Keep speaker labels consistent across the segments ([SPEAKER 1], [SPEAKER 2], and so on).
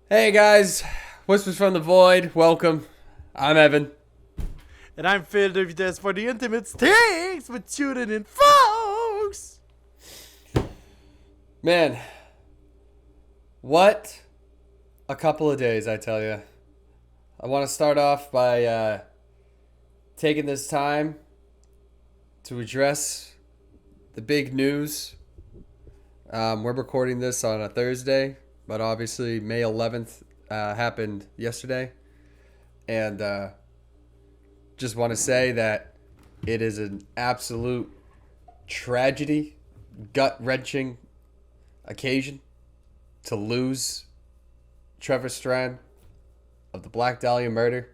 [SPEAKER 1] Hey guys, Whispers from the Void, welcome. I'm Evan.
[SPEAKER 2] And I'm filled with this for the intimate things with tuning in, folks.
[SPEAKER 1] Man, what a couple of days, I tell you. I want to start off by taking this time to address the big news. We're recording this on a Thursday, but obviously May 11th happened yesterday. And just want to say that it is an absolute tragedy, gut-wrenching occasion to lose Trevor Strnad of the Black Dahlia Murder.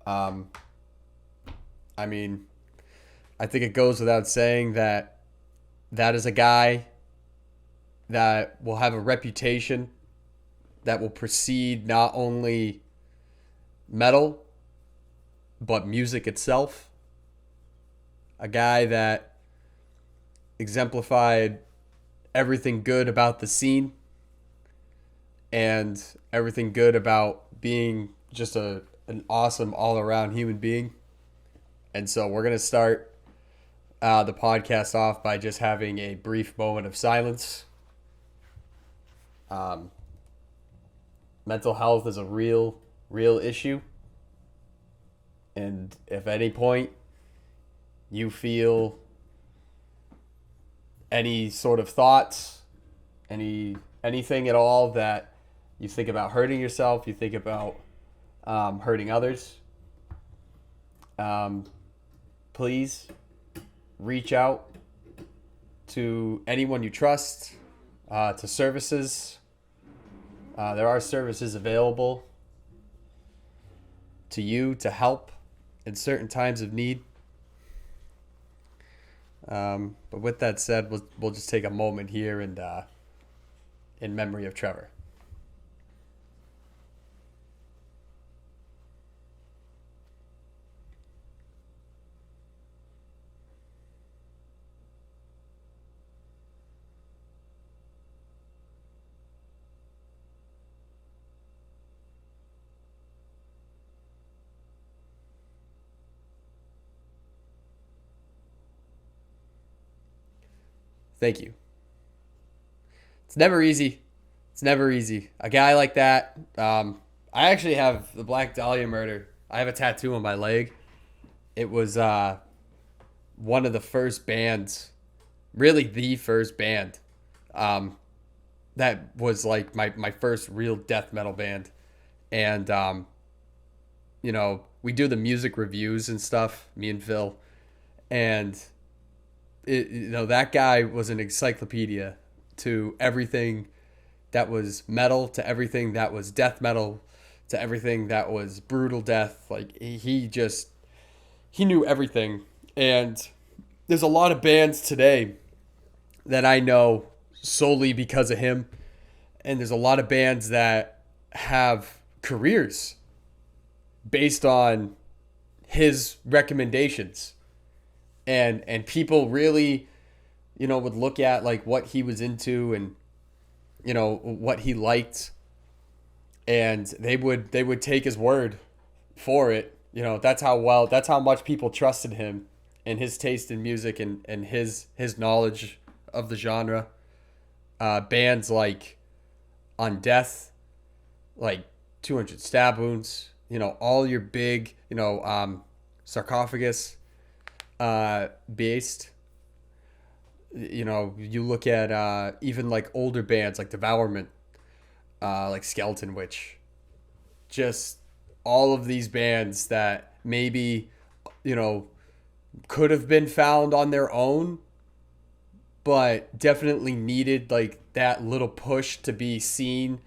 [SPEAKER 1] I mean, I think it goes without saying that that is a guy that will have a reputation that will precede not only metal but music itself. A guy that exemplified everything good about the scene and everything good about being just an awesome all-around human being. And so we're going to start the podcast off by just having a brief moment of silence. Mental health is a real issue. And if at any point you feel any sort of thoughts, anything at all that you think about hurting yourself, you think about hurting others, please reach out to anyone you trust, to services. There are services available to you to help in certain times of need. But with that said, we'll just take a moment here and in memory of Trevor. Thank you. It's never easy. It's never easy. A guy like that. I actually have the Black Dahlia Murder. I have a tattoo on my leg. It was one of the first bands, really the first band, that was like my first real death metal band. And, we do the music reviews and stuff, me and Phil. And that guy was an encyclopedia to everything that was metal, to everything that was death metal, to everything that was brutal death. Like he knew everything. And there's a lot of bands today that I know solely because of him. And there's a lot of bands that have careers based on his recommendations. And people really, would look at like what he was into and what he liked, and they would take his word for it. That's how much people trusted him and his taste in music and his knowledge of the genre. Bands like On Death, like 200 Stab Wounds, all your big, Sarcophagus, based. You look at even like older bands like Devourment, like Skeleton Witch, just all of these bands that maybe could have been found on their own, but definitely needed like that little push to be seen.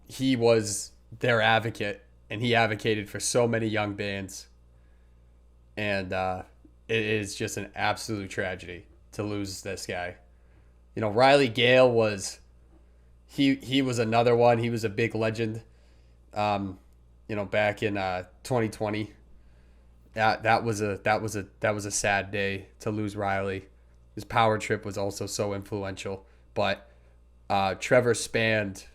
[SPEAKER 1] He was their advocate, and he advocated for so many young bands. And it is just an absolute tragedy to lose this guy. Riley Gale was he was another one. He was a big legend. Back in 2020. That was a sad day to lose Riley. His power trip was also so influential, but Trevor spanned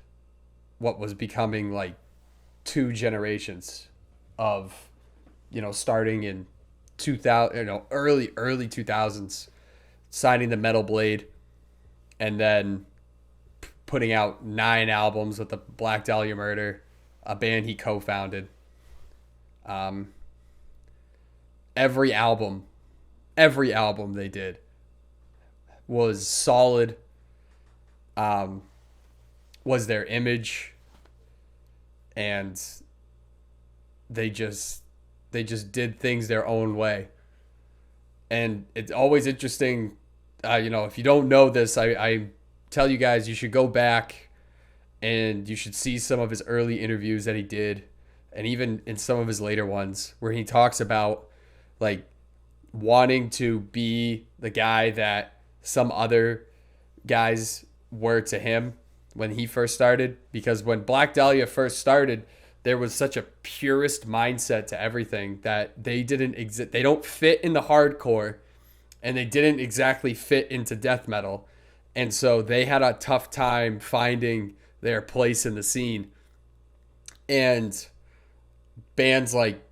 [SPEAKER 1] what was becoming like 2 generations of, starting in 2000, early 2000s, signing the Metal Blade, and then putting out 9 albums with the Black Dahlia Murder, a band he co-founded. Every album they did was solid. Was their image, and they just did things their own way. And it's always interesting, if you don't know this, I tell you guys you should go back and you should see some of his early interviews that he did, and even in some of his later ones where he talks about like wanting to be the guy that some other guys were to him when he first started. Because when Black Dahlia first started, there was such a purist mindset to everything that they don't fit in the hardcore, and they didn't exactly fit into death metal. And so they had a tough time finding their place in the scene. And bands like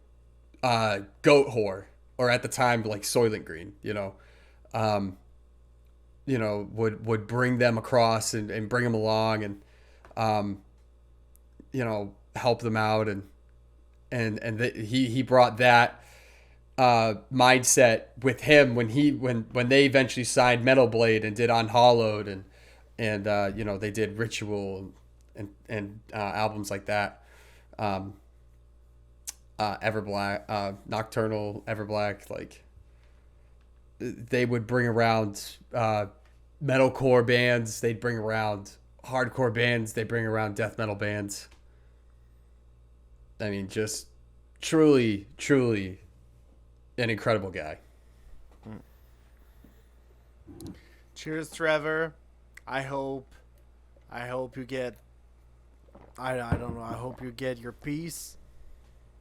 [SPEAKER 1] Goat Whore, or at the time like Soylent Green, would bring them across and bring them along, and help them out, and he brought that mindset with him when they eventually signed Metal Blade and did Unhallowed, and they did Ritual and albums like that, Everblack, Nocturnal, Everblack. Like, they would bring around metalcore bands, they'd bring around hardcore bands, they'd bring around death metal bands. I mean, just truly an incredible guy.
[SPEAKER 2] Cheers, Trevor. I hope you get, I don't know, I hope you get your peace.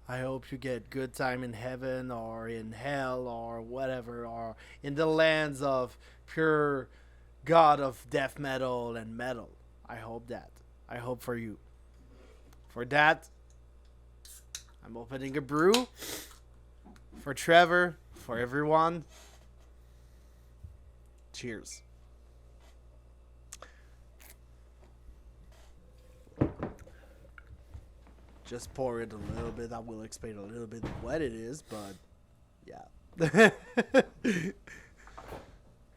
[SPEAKER 2] I hope you get good time in heaven or in hell or whatever, or in the lands of pure God of death metal and metal. I hope that. I hope for you. For that, I'm opening a brew for Trevor, for everyone. Cheers. Just pour it a little bit. I will explain a little bit what it is, but yeah.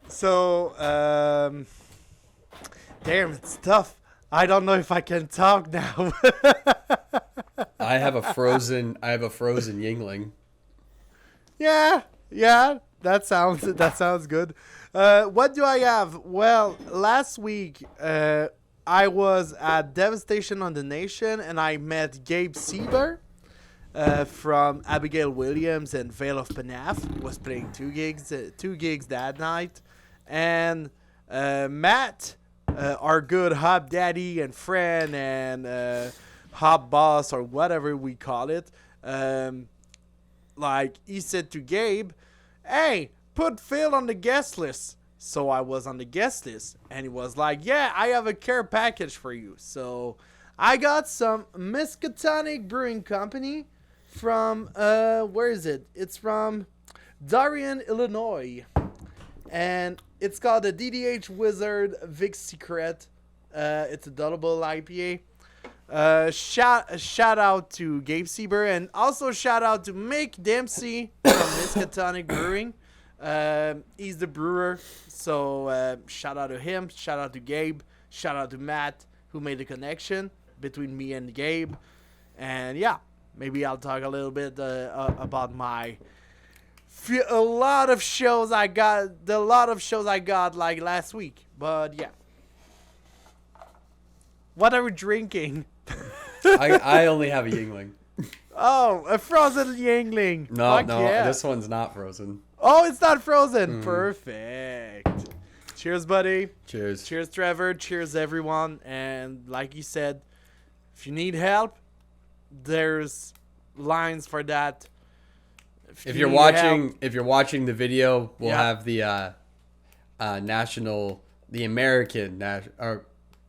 [SPEAKER 2] So, damn, it's tough. I don't know if I can talk now.
[SPEAKER 1] I have a frozen Yuengling.
[SPEAKER 2] Yeah, that sounds good. What do I have? Well, last week, I was at Devastation on the Nation, and I met Gabe Sieber from Abigail Williams and Veil of Penaf. Was playing two gigs that night, and Matt, our good hop daddy and friend and hop boss or whatever we call it, he said to Gabe, "Hey, put Phil on the guest list." So I was on the guest list, and he was like, "Yeah, I have a care package for you." So I got some Miskatonic Brewing Company from, where is it? It's from Darien, Illinois. And it's called the DDH Wizard Vic's Secret. It's a double IPA. Shout out to Gabe Sieber, and also shout out to Mick Dempsey from Miskatonic Brewing. He's the brewer, so shout out to him, shout out to Gabe, shout out to Matt, who made the connection between me and Gabe. And yeah, maybe I'll talk a little bit about a lot of shows I got like last week. But yeah, what are we drinking?
[SPEAKER 1] I only have a Yuengling.
[SPEAKER 2] Oh, a frozen Yuengling.
[SPEAKER 1] No,
[SPEAKER 2] yeah.
[SPEAKER 1] This one's not frozen.
[SPEAKER 2] Oh, it's not frozen. Perfect. Cheers, buddy.
[SPEAKER 1] Cheers.
[SPEAKER 2] Cheers, Trevor. Cheers, everyone. And like you said, if you need help, there's lines for that.
[SPEAKER 1] If you're watching the video, we'll have the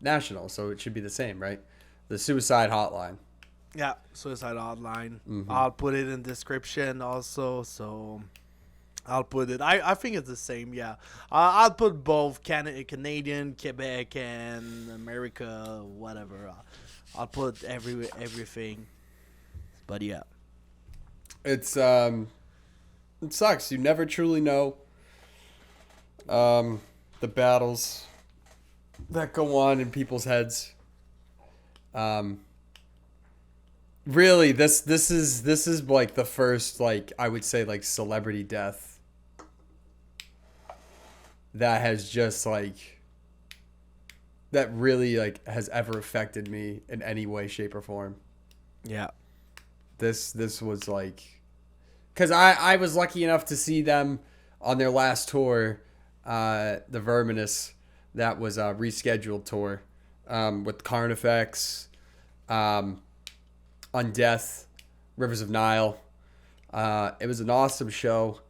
[SPEAKER 1] national, so it should be the same, right? The suicide hotline.
[SPEAKER 2] Yeah, suicide hotline.
[SPEAKER 1] Mm-hmm.
[SPEAKER 2] I'll put it in description also, so I'll put it. I think it's the same. Yeah, I'll put both Canadian, Quebec, and America, whatever. I'll put everything. But yeah,
[SPEAKER 1] It's it sucks. You never truly know the battles that go on in people's heads. Really, this is like the first, like, I would say, like, celebrity death that has just like that really like has ever affected me in any way, shape, or form.
[SPEAKER 2] yeah,
[SPEAKER 1] This was like, because I was lucky enough to see them on their last tour, the Verminous, that was a rescheduled tour, with Carnifex, Undeath, Rivers of Nile. It was an awesome show,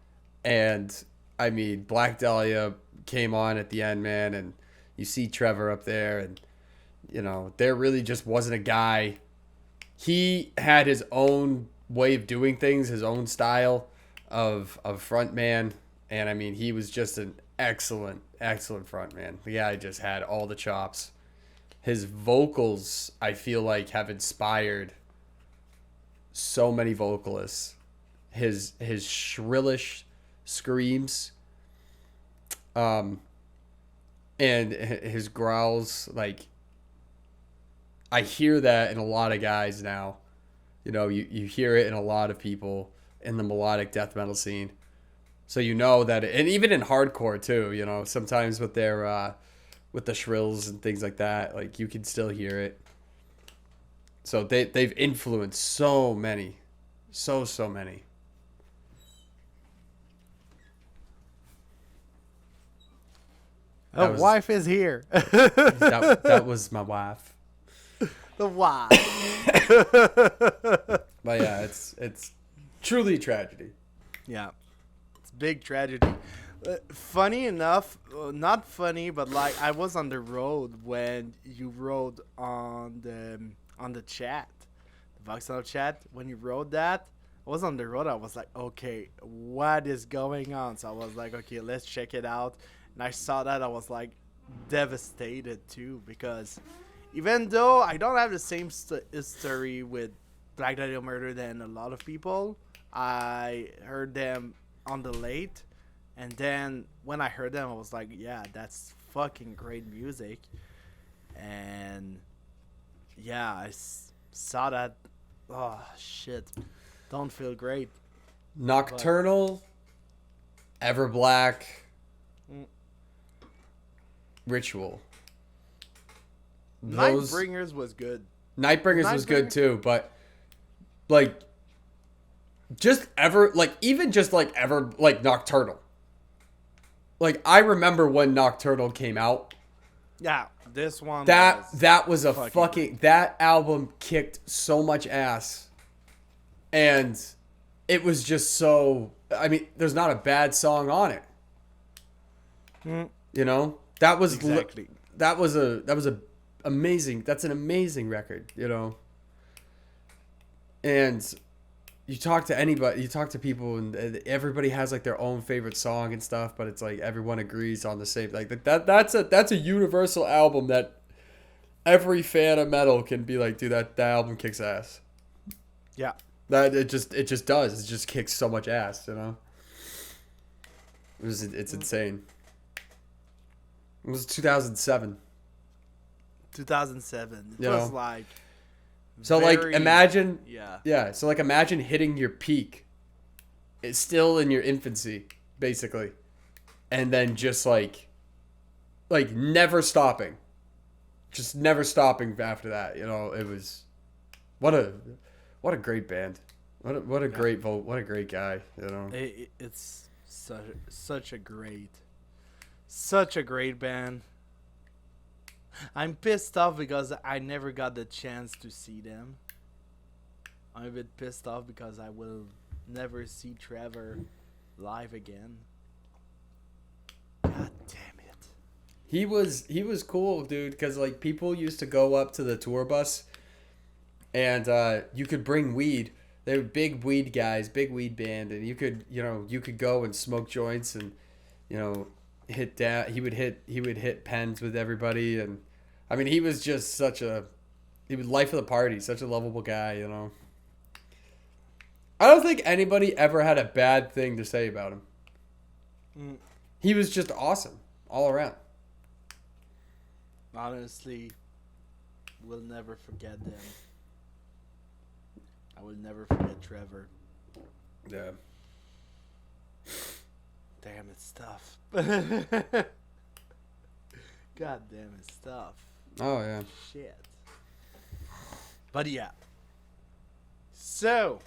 [SPEAKER 1] and I mean, Black Dahlia came on at the end, man, and you see Trevor up there, and you know, there really just wasn't a guy. He had his own way of doing things, his own style of frontman, and I mean, he was just an excellent frontman. The guy just had all the chops. His vocals, I feel like, have inspired so many vocalists. His shrillish screams, and his growls, like, I hear that in a lot of guys now. You know, you hear it in a lot of people in the melodic death metal scene. So you know that, and even in hardcore too, you know, sometimes with their with the shrills and things like that, like, you can still hear it. So they've influenced so many. So many.
[SPEAKER 2] the wife is here.
[SPEAKER 1] That was my wife.
[SPEAKER 2] The wife.
[SPEAKER 1] But yeah, it's truly a tragedy.
[SPEAKER 2] Yeah, it's big tragedy. Funny enough, not funny, but like, I was on the road when you wrote on the chat, the Voxel chat. When you wrote that, I was on the road. I was like, okay, what is going on? So I was like, okay, let's check it out. And I saw that, I was like devastated too, because even though I don't have the same history with Black Dahlia Murder than a lot of people, I heard them on the late. And then when I heard them, I was like, yeah, that's fucking great music. And yeah, I saw that. Oh, shit. Don't feel great.
[SPEAKER 1] Nocturnal, Everblack, Ritual.
[SPEAKER 2] Nightbringers was good.
[SPEAKER 1] Nightbringers was good too, but like, just even just Nocturnal. Like, I remember when Nocturnal came out.
[SPEAKER 2] Yeah, this one.
[SPEAKER 1] That was a fucking that album kicked so much ass, and it was just so. I mean, there's not a bad song on it. You know, that was
[SPEAKER 2] exactly.
[SPEAKER 1] That was a amazing. That's an amazing record. You know, and you talk to anybody, you talk to people, and everybody has like their own favorite song and stuff, but it's like everyone agrees on the same, like, that's a universal album that every fan of metal can be like, dude, that album kicks ass.
[SPEAKER 2] Yeah.
[SPEAKER 1] That it just does. It just kicks so much ass, you know. It's insane. It was 2007.
[SPEAKER 2] 2007. It
[SPEAKER 1] You
[SPEAKER 2] was
[SPEAKER 1] know?
[SPEAKER 2] like.
[SPEAKER 1] So like, imagine,
[SPEAKER 2] yeah.
[SPEAKER 1] So like, imagine hitting your peak. It's still in your infancy, basically, and then just like never stopping, just never stopping after that. You know, it was what a great band. What a great vote. What a great guy. You know,
[SPEAKER 2] It's such a great band. I'm pissed off because I never got the chance to see them. I'm a bit pissed off because I will never see Trevor live again. God damn it.
[SPEAKER 1] He was cool, dude, because like people used to go up to the tour bus, and you could bring weed. They were big weed guys, big weed band, and you could go and smoke joints and hit down. He would hit pens with everybody, and I mean he was just he was life of the party, such a lovable guy. I don't think anybody ever had a bad thing to say about him.
[SPEAKER 2] Mm.
[SPEAKER 1] He was just awesome all around.
[SPEAKER 2] Honestly, we'll never forget them. I will never forget Trevor.
[SPEAKER 1] Yeah.
[SPEAKER 2] Damn, it's tough. God damn, it's tough.
[SPEAKER 1] Oh yeah.
[SPEAKER 2] Shit. But yeah. So,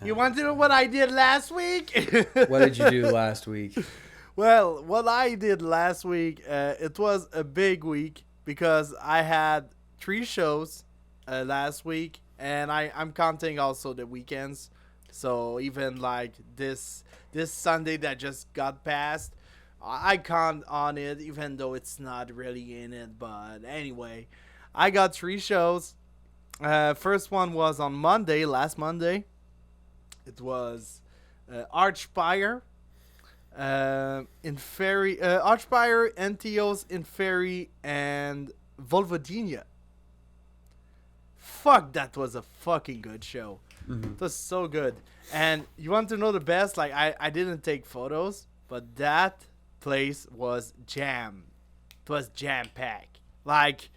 [SPEAKER 2] you want to know what I did last week?
[SPEAKER 1] What did you do last week?
[SPEAKER 2] Well, what I did last week, it was a big week because I had 3 shows last week, and I'm counting also the weekends. So even like this Sunday that just got passed, I count on it, even though it's not really in it. But anyway, I got 3 shows. First one was on Monday, last Monday. It was Archspire. In Ferry, Archspire, NTOs in Ferry, and Volvodinia. Fuck, that was a fucking good show. Mm-hmm. It was so good. And you want to know the best? Like, I didn't take photos, but that place was jam. It was jam-packed. Like,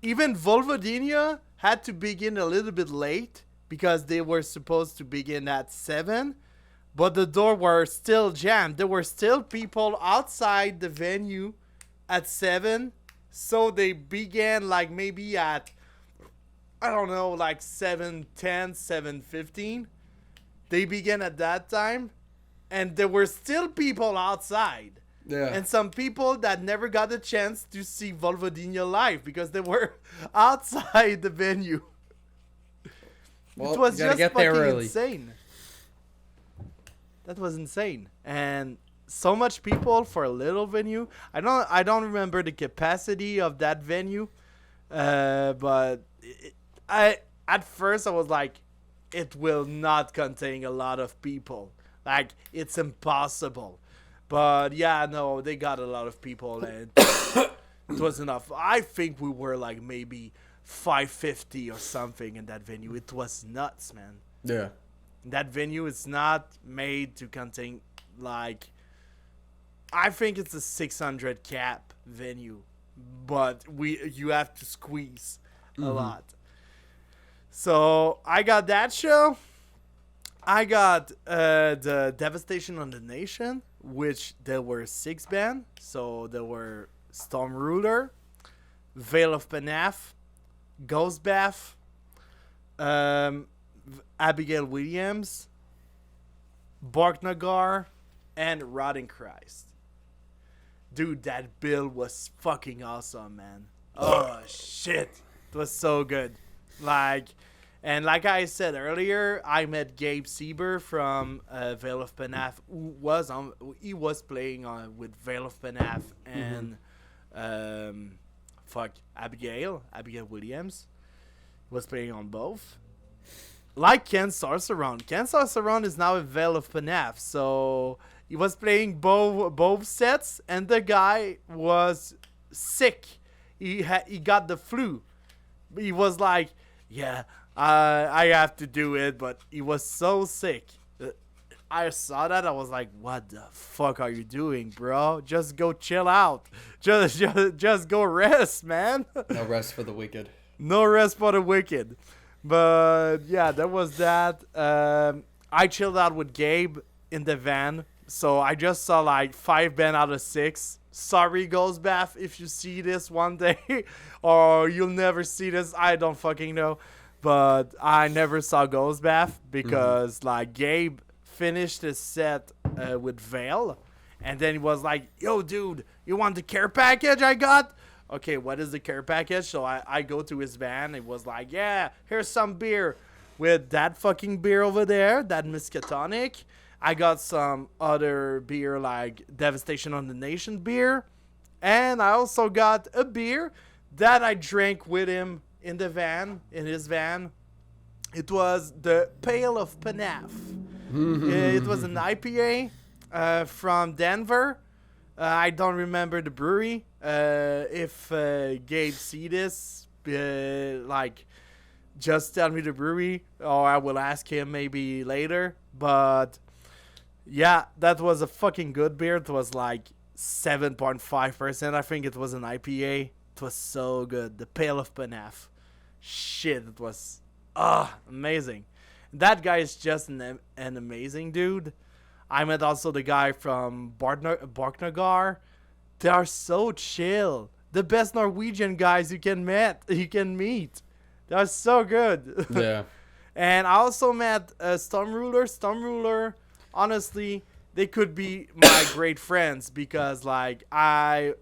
[SPEAKER 2] even Volvodinia had to begin a little bit late because they were supposed to begin at 7. But the door were still jammed. There were still people outside the venue at 7. So they began like maybe at, I don't know, like 7:10, 7:15. They began at that time. And there were still people outside.
[SPEAKER 1] Yeah.
[SPEAKER 2] And some people that never got a chance to see Volvodinia live because they were outside the venue.
[SPEAKER 1] Well,
[SPEAKER 2] it was just
[SPEAKER 1] get there
[SPEAKER 2] fucking
[SPEAKER 1] early.
[SPEAKER 2] Insane. That was insane. And so much people for a little venue. I don't remember the capacity of that venue. But at first I was like, it will not contain a lot of people. Like, it's impossible. But yeah, no, they got a lot of people and it was enough. I think we were like maybe 550 or something in that venue. It was nuts, man.
[SPEAKER 1] Yeah.
[SPEAKER 2] That venue is not made to contain, like, I think it's a 600 cap venue, but you have to squeeze a lot. So I got that show. I got the Devastation on the Nation, which there were 6 bands. So there were Storm Ruler, Veil of Penaf, Ghost Bath, Abigail Williams, Barknagar, and Rotting Christ. Dude, that bill was fucking awesome, man. Oh, shit. It was so good. Like I said earlier, I met Gabe Sieber from Veil of Penaf, he was playing with Veil of Penaf and Abigail Williams. He was playing on both. Like Ken Sarsaron. Ken Sarsaron is now a Veil of Penaf, so he was playing both sets, and the guy was sick. He got the flu. He was like, yeah, I have to do it, but he was so sick. I saw that, I was like, what the fuck are you doing, bro? Just go chill out. Just go rest, man.
[SPEAKER 1] No rest for the wicked.
[SPEAKER 2] No rest for the wicked. But yeah, that was that. I chilled out with Gabe in the van. So I just saw like 5 bands out of 6. Sorry, Ghost Bath, if you see this one day. Or you'll never see this. I don't fucking know. But I never saw Ghost Bath because like Gabe finished his set with Veil. And then he was like, yo, dude, you want the care package I got? Okay, what is the care package? So I go to his van. It was like, yeah, here's some beer with that fucking beer over there, that Miskatonic. I got some other beer like Devastation on the Nation beer. And I also got a beer that I drank with him in his van. It was the Pale of Panaf. It was an IPA from Denver. I don't remember the brewery. If Gabe see this, just tell me the brewery, or I will ask him maybe later. But yeah, that was a fucking good beer. It was like 7.5%. I think it was an IPA. It was so good. The Pale of Panaf. Shit, it was amazing. That guy is just an amazing dude. I met also the guy from Borknagar. They are so chill. The best Norwegian guys you can meet. They are so good.
[SPEAKER 1] Yeah.
[SPEAKER 2] And I also met Storm Ruler. Honestly, they could be my great friends because like I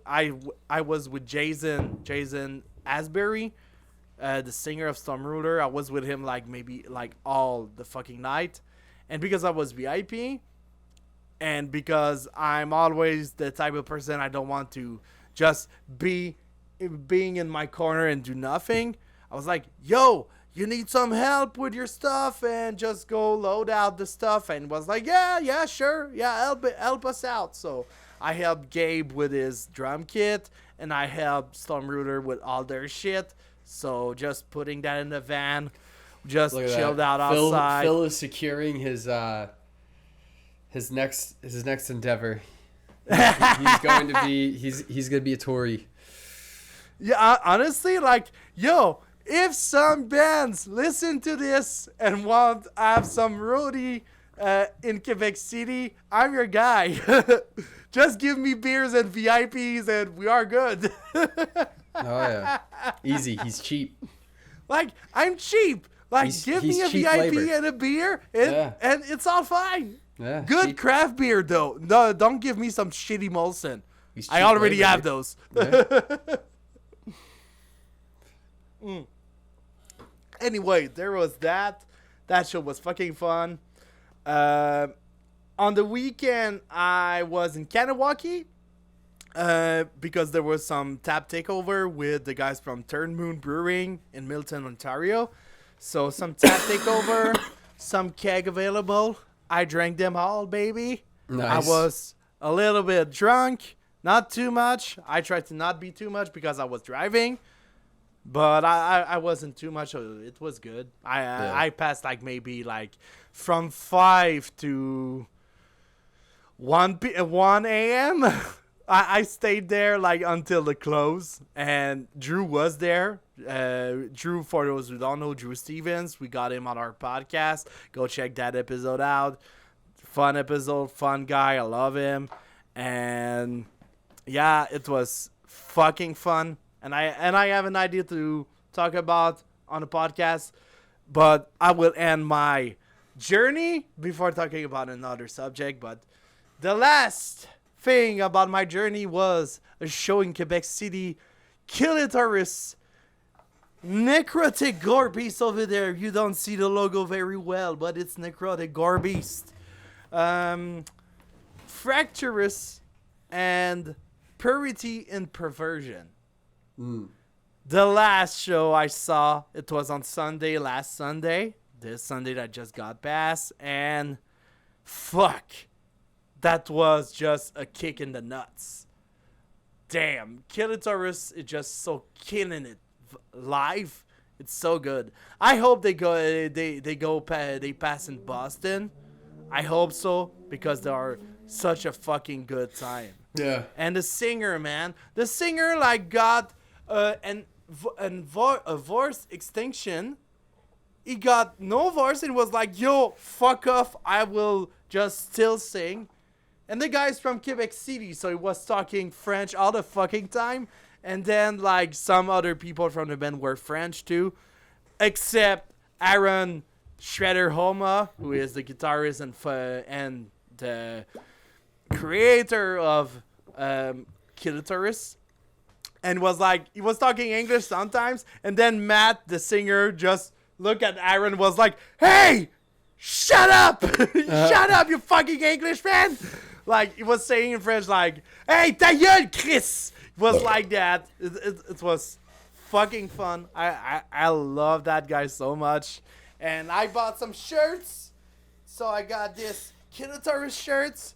[SPEAKER 2] was with Jason Asbury, the singer of Storm Ruler. I was with him like maybe like all the fucking night, and because I was VIP, and because I'm always the type of person I don't want to just being in my corner and do nothing, I was like, yo, you need some help with your stuff, and just go load out the stuff. And was like, yeah, sure. Yeah, help us out. So I helped Gabe with his drum kit, and I helped Stormrooter with all their shit. So just putting that in the van, just chilled out outside.
[SPEAKER 1] Phil is securing his next endeavor. He's going to be a Tory.
[SPEAKER 2] Yeah, honestly, like, yo, if some bands listen to this and want to have some roadie in Quebec City, I'm your guy. Just give me beers and VIPs and we are good.
[SPEAKER 1] Oh, yeah. Easy. He's cheap.
[SPEAKER 2] Like, I'm cheap. Like, give me a VIP
[SPEAKER 1] labor.
[SPEAKER 2] and a beer and it's all fine.
[SPEAKER 1] Yeah,
[SPEAKER 2] good
[SPEAKER 1] cheap.
[SPEAKER 2] craft beer, though. No, don't give me some shitty Molson. I already have those.
[SPEAKER 1] Yeah.
[SPEAKER 2] Anyway, there was that. That show was fucking fun. On the weekend, I was in Kanawaki because there was some tap takeover with the guys from Turn Moon Brewing in Milton, Ontario. So some tap takeover, some keg available. I drank them all, baby.
[SPEAKER 1] Nice.
[SPEAKER 2] I was a little bit drunk, not too much. I tried to not be too much because I was driving. But I wasn't too much. It was good. I passed like maybe like from 5 to 1 a.m. I stayed there like until the close. And Drew was there. Drew, for those who don't know, Drew Stevens. We got him on our podcast. Go check that episode out. Fun episode. Fun guy. I love him. And yeah, it was fucking fun. And I have an idea to talk about on the podcast, but I will end my journey before talking about another subject. But the last thing about my journey was a show in Quebec City, Kilitaurus, Necrotic Gore Beast over there. You don't see the logo very well, but it's Necrotic Gore Beast. Fracturous and Purity and Perversion. The last show I saw, it was on last Sunday, this Sunday that just got past, and fuck, that was just a kick in the nuts. Damn, Kilitaurus is just so killing it live. It's so good. I hope they pass in Boston. I hope so, because they are such a fucking good time.
[SPEAKER 1] Yeah.
[SPEAKER 2] And the singer, man, like got a voice extinction. He got no voice and was like, yo, fuck off, I will just still sing. And the guy's from Quebec City, so he was talking French all the fucking time. And then like some other people from the band were French too, except Aaron Shredder Homa, who is the guitarist and the creator of Kilitaurus. And was like, he was talking English sometimes. And then Matt, the singer, just looked at Aaron, was like, hey, shut up, shut up, you fucking Englishman. Like, he was saying in French, like, hey, ta gueule, Chris. It was like that. It was fucking fun. I love that guy so much. And I bought some shirts. So I got this Kinotaurus shirts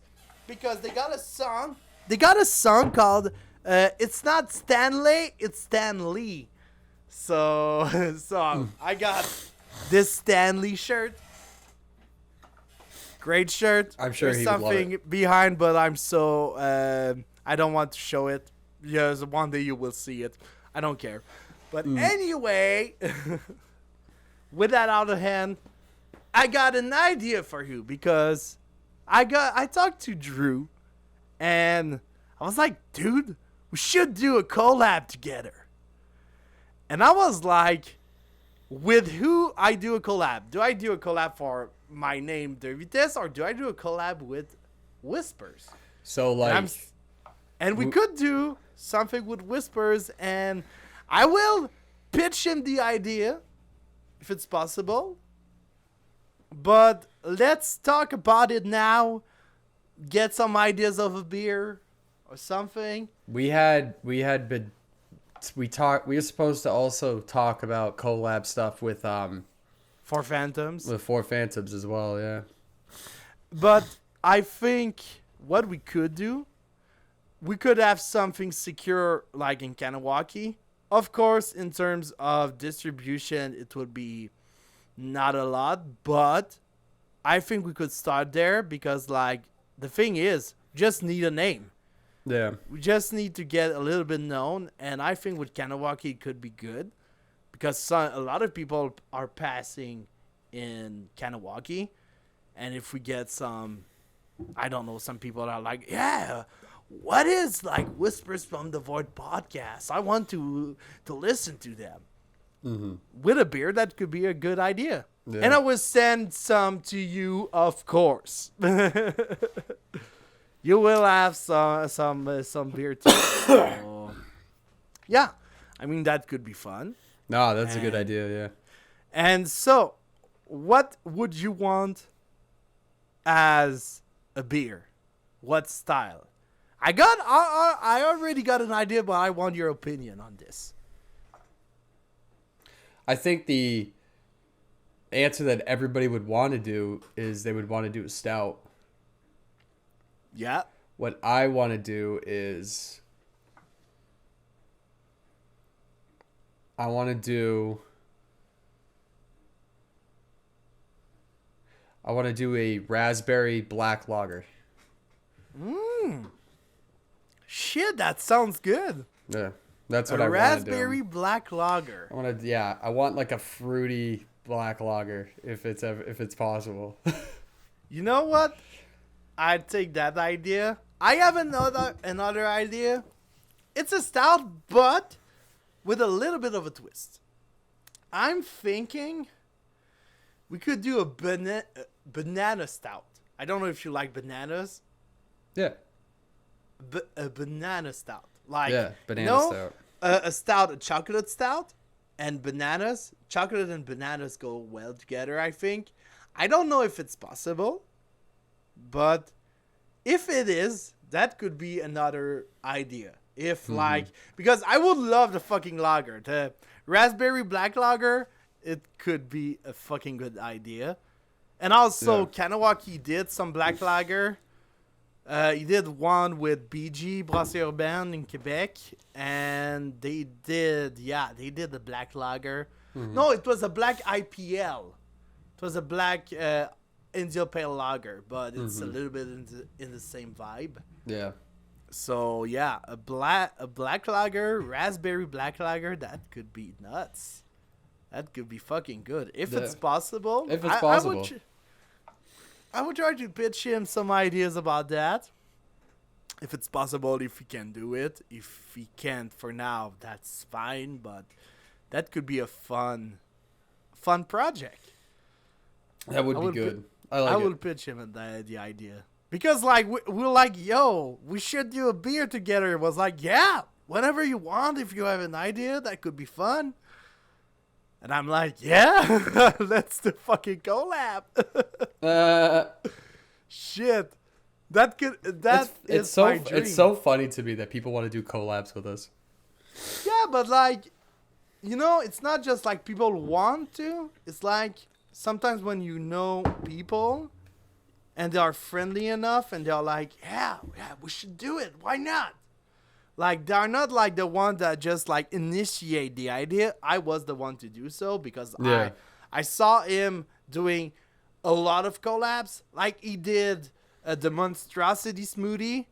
[SPEAKER 2] because they got a song. They got a song called It's Not Stanley, It's Stan Lee. So I got this Stanley shirt. Great shirt.
[SPEAKER 1] I'm sure
[SPEAKER 2] There's
[SPEAKER 1] he would love
[SPEAKER 2] something behind, but I'm so I don't want to show it. Yes, one day you will see it. I don't care. But anyway, with that out of hand, I got an idea for you because I talked to Drew, and I was like, dude, we should do a collab together. And I was like, with who I do a collab? Do I do a collab for my name, De Vitesse, or do I do a collab with Whispers?
[SPEAKER 1] So like,
[SPEAKER 2] and we could do something with Whispers, and I will pitch him the idea if it's possible. But let's talk about it now. Get some ideas of a beer or something.
[SPEAKER 1] we were supposed to also talk about collab stuff with
[SPEAKER 2] For Phantoms.
[SPEAKER 1] with Four Phantoms as well, yeah.
[SPEAKER 2] But I think what we could do, we could have something secure like in Kanawaki. Of course, in terms of distribution, it would be not a lot, but I think we could start there because, like, the thing is, just need a name.
[SPEAKER 1] Yeah.
[SPEAKER 2] We just need to get a little bit known, and I think with Kanawaki it could be good because a lot of people are passing in Kanawaki, and if we get some, I don't know, some people are like, yeah, what is like Whispers from the Void podcast? I want to listen to them.
[SPEAKER 1] Mm-hmm.
[SPEAKER 2] With a beer, that could be a good idea.
[SPEAKER 1] Yeah.
[SPEAKER 2] And I will send some to you, of course. You will have some beer too. So, yeah, I mean that could be fun.
[SPEAKER 1] No, that's a good idea, yeah.
[SPEAKER 2] And so, what would you want as a beer? What style? I already got an idea, but I want your opinion on this.
[SPEAKER 1] I think the answer that everybody would want to do is they would want to do a stout.
[SPEAKER 2] Yeah.
[SPEAKER 1] What I want to do is I want to do a raspberry black lager.
[SPEAKER 2] Shit, that sounds good.
[SPEAKER 1] Yeah, that's what
[SPEAKER 2] A
[SPEAKER 1] I want to do.
[SPEAKER 2] raspberry black lager.
[SPEAKER 1] I want like a fruity black lager if it's possible.
[SPEAKER 2] You know what? I'd take that idea. I have another idea. It's a stout, but with a little bit of a twist. I'm thinking we could do a banana stout. I don't know if you like bananas.
[SPEAKER 1] Yeah.
[SPEAKER 2] A banana stout. Like,
[SPEAKER 1] Yeah, banana stout.
[SPEAKER 2] A stout, a chocolate stout, and bananas. Chocolate and bananas go well together, I think. I don't know if it's possible, but if it is, that could be another idea. If because I would love the fucking lager. The raspberry black lager, it could be a fucking good idea. And also, Kanawaki did some black lager. He did one with BG, Brasserie Urbaine in Quebec. And they did the black lager. Mm-hmm. No, it was a black IPL. It was a black India Pale Lager, but it's a little bit in the same vibe.
[SPEAKER 1] Yeah.
[SPEAKER 2] So yeah, a black lager, raspberry black lager, that could be nuts. That could be fucking good if it's possible.
[SPEAKER 1] If it's possible,
[SPEAKER 2] I would try to pitch him some ideas about that. If it's possible, if he can do it. If he can't for now, that's fine. But that could be a fun project.
[SPEAKER 1] That would be good. I
[SPEAKER 2] will pitch him the idea. Because, like, we're like, yo, we should do a beer together. It was like, yeah, whenever you want, if you have an idea, that could be fun. And I'm like, yeah, let's do fucking collab. Shit. It's my dream.
[SPEAKER 1] It's so funny to me that people want to do collabs with us.
[SPEAKER 2] Yeah, but like, it's not just like people want to. It's like sometimes when you know people and they are friendly enough and they're like, yeah, we should do it. Why not? Like, they're not like the one that just like initiate the idea. I was the one to do so because I saw him doing a lot of collabs. Like, he did the Monstrosity smoothie,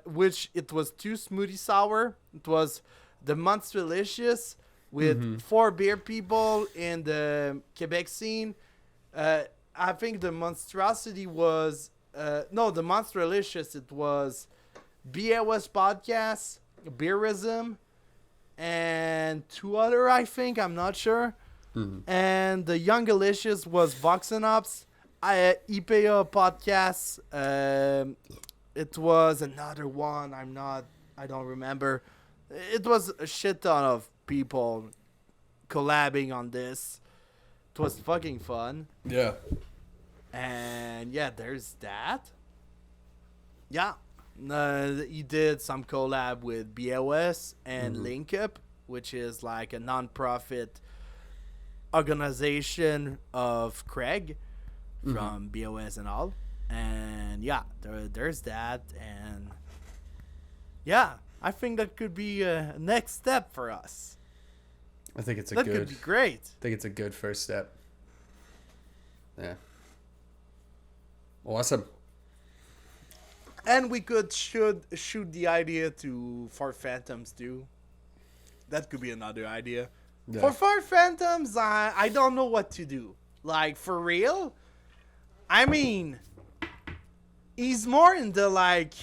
[SPEAKER 2] which it was 2 smoothie sour. It was the Monstralicious with 4 beer people in the Quebec scene. I think the Monstrosity was the Monstralicious. It was BOS Podcast, Beerism, and 2 other. I think, I'm not sure. And the Young Alicious was Voxen Ops. IPA Podcast. It was another one. I don't remember. It was a shit ton of people collabing on this. It was fucking fun.
[SPEAKER 1] Yeah.
[SPEAKER 2] And yeah, there's that. Yeah. He did some collab with BOS and Link Up, which is like a non-profit organization of Craig from BOS and all. And yeah, there's that. And yeah, I think that could be a next step for us.
[SPEAKER 1] I think it's
[SPEAKER 2] that could be great.
[SPEAKER 1] I think it's a good first step. Yeah. Awesome.
[SPEAKER 2] And we could shoot the idea for Phantoms too. That could be another idea. Yeah. For Phantoms, I don't know what to do. Like, for real? I mean, he's more into like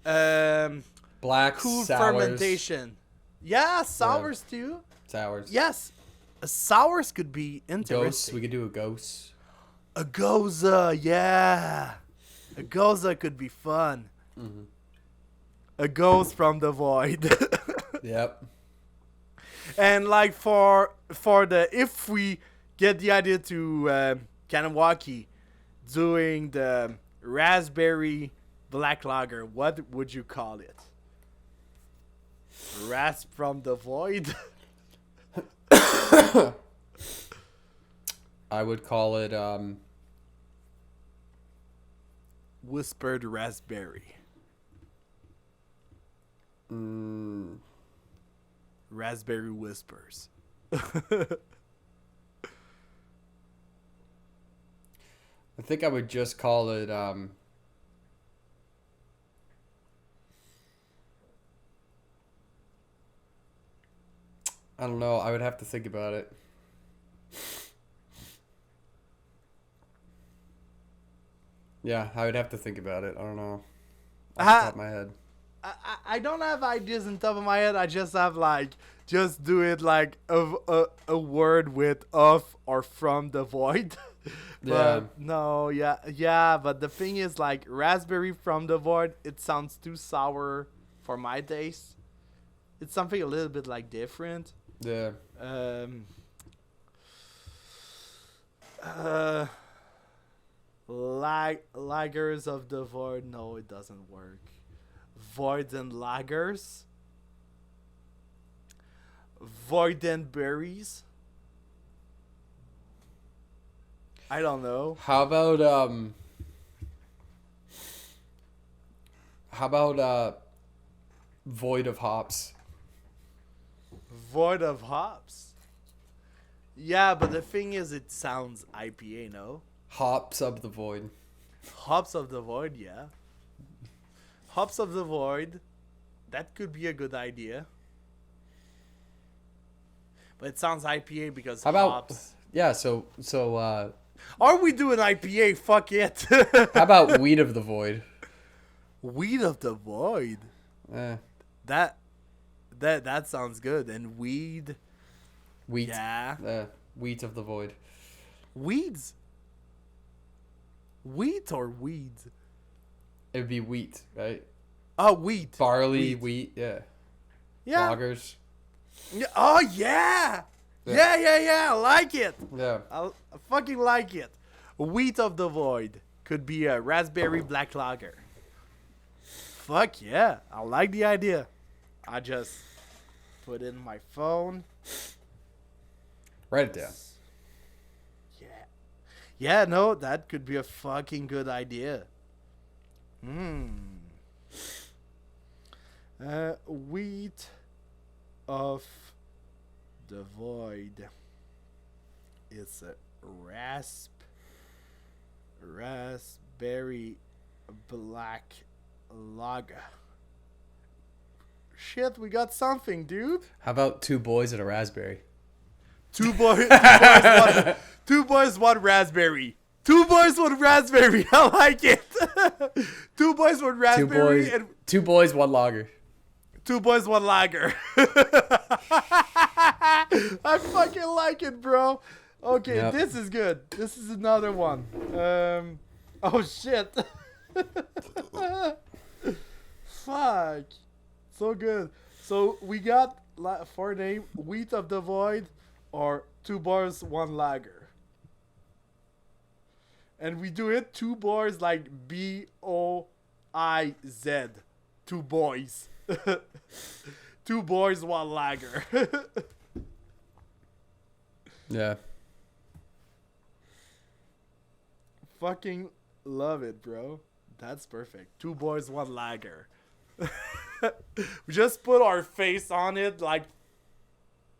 [SPEAKER 1] black
[SPEAKER 2] cool
[SPEAKER 1] sours.
[SPEAKER 2] Fermentation. Yeah, sours too.
[SPEAKER 1] Sours.
[SPEAKER 2] Yes. Sours could be interesting.
[SPEAKER 1] Ghosts. We could do a ghost.
[SPEAKER 2] A Goza, yeah. A Goza could be fun. A ghost from the void.
[SPEAKER 1] Yep.
[SPEAKER 2] And like for if we get the idea to Kanawaki doing the raspberry black lager, what would you call it? Rasp from the void.
[SPEAKER 1] I would call it
[SPEAKER 2] Whispered raspberry. Raspberry whispers.
[SPEAKER 1] I think I would just call it I don't know. I would have to think about it. Yeah, I would have to think about it. I don't know. Off the top of my head.
[SPEAKER 2] I don't have ideas on top of my head. I just have just do it like a word with of or from the void. But no, yeah. But the thing is, like, raspberry from the void, it sounds too sour for my taste. It's something a little bit like different.
[SPEAKER 1] Yeah.
[SPEAKER 2] Lagers of the void. No, it doesn't work. Voids and lagers. Void and berries. I don't know.
[SPEAKER 1] How about void of hops?
[SPEAKER 2] Void of hops. Yeah, but the thing is, it sounds IPA, no?
[SPEAKER 1] Hops of the void.
[SPEAKER 2] Hops of the void, yeah. Hops of the void. That could be a good idea. But it sounds IPA because
[SPEAKER 1] how about
[SPEAKER 2] hops.
[SPEAKER 1] Yeah, so
[SPEAKER 2] are we doing IPA? Fuck it.
[SPEAKER 1] How about weed of the void?
[SPEAKER 2] Weed of the void. That sounds good. And weed.
[SPEAKER 1] Wheat.
[SPEAKER 2] Yeah.
[SPEAKER 1] Wheat of the void.
[SPEAKER 2] Weeds. Wheat or weeds?
[SPEAKER 1] It would be wheat, right?
[SPEAKER 2] Oh, wheat.
[SPEAKER 1] Barley, wheat, yeah.
[SPEAKER 2] Yeah.
[SPEAKER 1] Lagers.
[SPEAKER 2] Yeah. Oh, yeah. Yeah. I like it.
[SPEAKER 1] Yeah.
[SPEAKER 2] I fucking like it. Wheat of the Void could be a raspberry black lager. Fuck yeah. I like the idea. I just put in my phone.
[SPEAKER 1] Write it down.
[SPEAKER 2] Yeah. Yeah, no, that could be a fucking good idea. Wheat of the Void. It's a raspberry black lager. Shit, we got something, dude.
[SPEAKER 1] How about 2 boys and a raspberry?
[SPEAKER 2] Two boys, one raspberry. 2 boys, 1 raspberry. I like it. 2 boys, 1 raspberry. And
[SPEAKER 1] 2 boys, 1 lager.
[SPEAKER 2] 2 boys, 1 lager. I fucking like it, bro. Okay,
[SPEAKER 1] Yep.
[SPEAKER 2] This is good. This is another one. Oh shit. Fuck. So good. So we got for name Wheat of the Void or 2 bars, 1 lager. And we do it 2 bars like BOIZ. 2 boys. 2 boys, 1 lager.
[SPEAKER 1] Yeah.
[SPEAKER 2] Fucking love it, bro. That's perfect. 2 boys, 1 lager. We just put our face on it, like,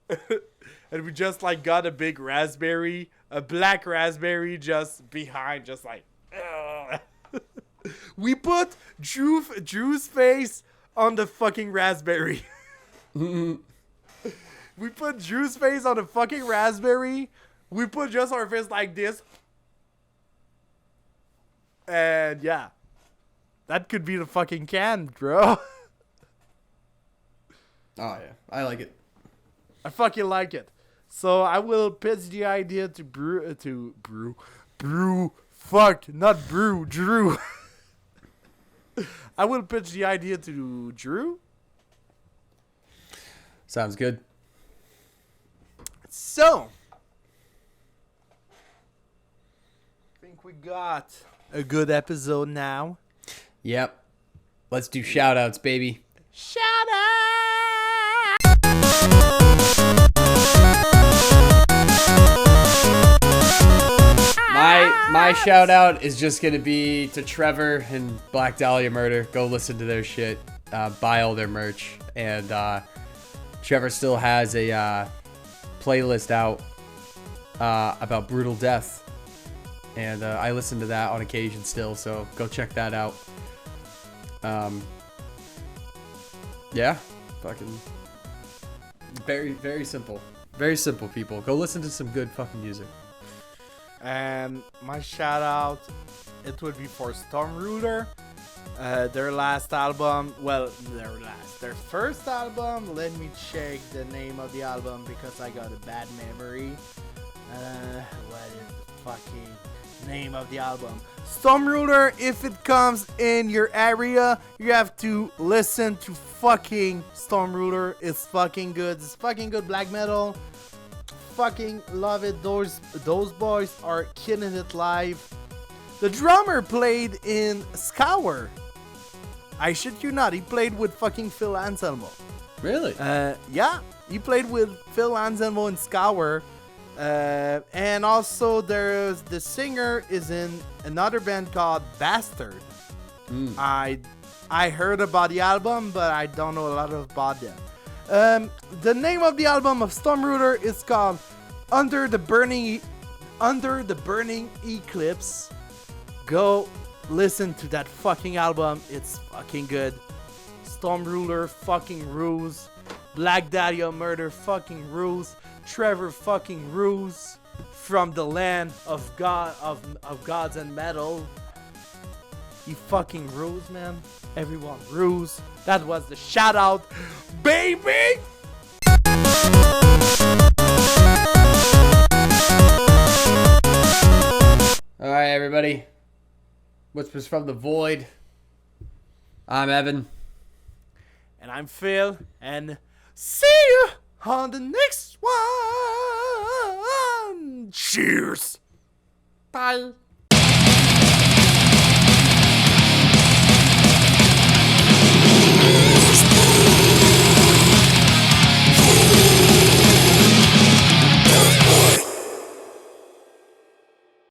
[SPEAKER 2] and we just like got a big raspberry, a black raspberry, just behind, just like. We put Drew's face on the fucking raspberry. We put Drew's face on the fucking raspberry. We put just our face like this. And yeah. That could be the fucking can, bro.
[SPEAKER 1] Oh, yeah. I like it.
[SPEAKER 2] I fucking like it. So I will pitch the idea to brew. Fuck, not brew, Drew. I will pitch the idea to Drew.
[SPEAKER 1] Sounds good.
[SPEAKER 2] So, I think we got a good episode now.
[SPEAKER 1] Yep. Let's do shout outs, baby.
[SPEAKER 2] Shout out!
[SPEAKER 1] My shout out is just gonna be to Trevor and Black Dahlia Murder. Go listen to their shit. Buy all their merch. And Trevor still has a playlist out about brutal death. And I listen to that on occasion still, so go check that out. Yeah, fucking very, very simple. Very simple, people. Go listen to some good fucking music.
[SPEAKER 2] And my shout out, it would be for Stormruler. Their last album, their first album. Let me check the name of the album because I got a bad memory. What is the fucking name of the album? Stormruler. If it comes in your area, you have to listen to fucking Stormruler. It's fucking good. It's fucking good black metal. Fucking love it. Those boys are killing it live. The drummer played in Scour. I shit you not. He played with fucking Phil Anselmo.
[SPEAKER 1] Really?
[SPEAKER 2] Yeah, he played with Phil Anselmo in Scour. And also there's the singer is in another band called Bastard. I heard about the album, but I don't know a lot about them. The name of the album of Stormruler is called Under the Burning Eclipse. Go listen to that fucking album. It's fucking good. Stormruler fucking rules. Black Dahlia Murder fucking rules. Trevor fucking rules. From the land of gods and metal. He fucking rules, man. Everyone rules. That was the shout out, baby!
[SPEAKER 1] Alright, everybody. Whispers from the Void. I'm Evan.
[SPEAKER 2] And I'm Phil. And see you on the next one! Cheers.
[SPEAKER 1] Bye.